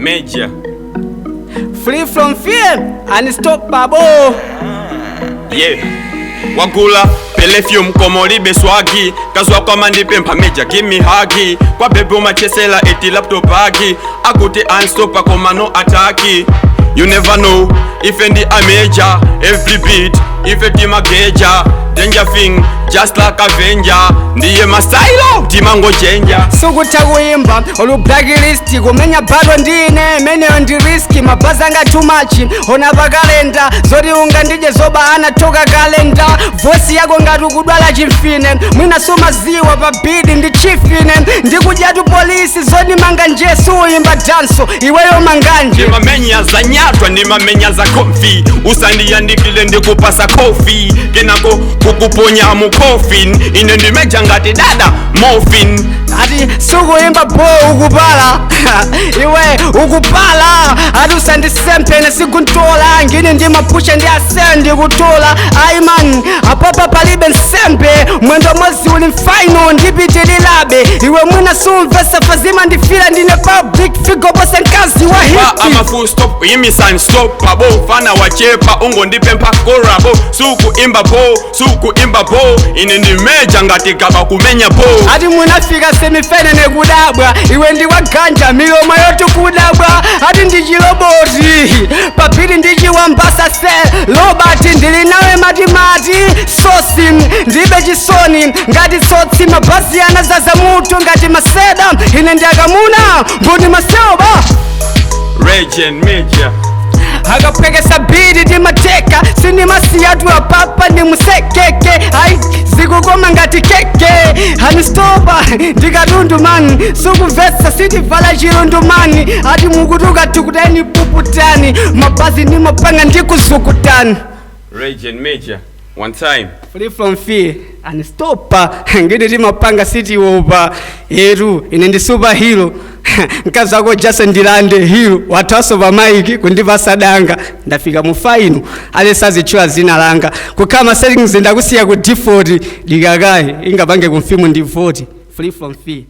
Major. Free from fear, unstoppable. Yeah. Wagula perfume como libe swagi. Kazwa kwa mandipe mpa Major give me huggy. Kwa bebe umachesela eti laptop huggy. Akute unstopper koma no attacki. You never know if endi a major. Every beat if eti mageja. Danger thing just like Avenger. Ndiye mastylo timango changer. Sukutakuimba olu blacklist kumenya bado ndine mene ndi riski mabazanga too much ona pakalenda zoti unga ndije zoba anatoka kalenda voice yako ngati ukudwala chimfine mwina somaziwa pa bidi ndi chifine ndikudyatu polisi zoti manga njesu uyimba danso iweyo manganje ndimamenya za nyatwa ndimamenya za kofi usandiyandikile ndikupasa kofi kenako kukuponya mu coffin ine ndimeja ngati dada morphine ati sukuyimba bo ukupala iwe ukupala ati usandisempene sikuntola ngine ndimapusha ndi asendi kutola aiman apapa palibe nsembe mwendo mwezi uli mfaino ndipitililabe iwe mwina sumvesa fazima ndifila ndine public figure pose nkazi wa hiti ama full stop imisan stop abo fana wachepa ungo ndipempa korabo suku imba bo ine ndimeja ngati kaba kumenya bo ati munafika semifene nekudabwa iwe ndiwaganja miloma yotu kudabwa ati ndichiloboti papiri ndichiwambasa se lobati ndili nawe matimati sosi ndibe chisoni ngati tsotsi mabhazi anazaza mutu ngati maseda ine ndiakamuna mbuti maseoba Regent Major akapwekesa bidi timateka sindimasiyatu apapa ndimusekeke ai zikukoma ngati keke hanistopa ndikatundumani sukuvesa sitivala chilundumani ati mukutuka tukutani puputani mabazi ndimapanga ndikuzukutani Regent Major one time free from fear anistopa ngiti timapanga sitiopa yetu ine ndi superhero mkazi wako jase ndilande hero wataso pa maiki kundipasa danga ndafika mu faino alesazichula zina langa kukhala settings ndakusiya ku default dikakayi ingapange kumfimu ndi 40 free from fear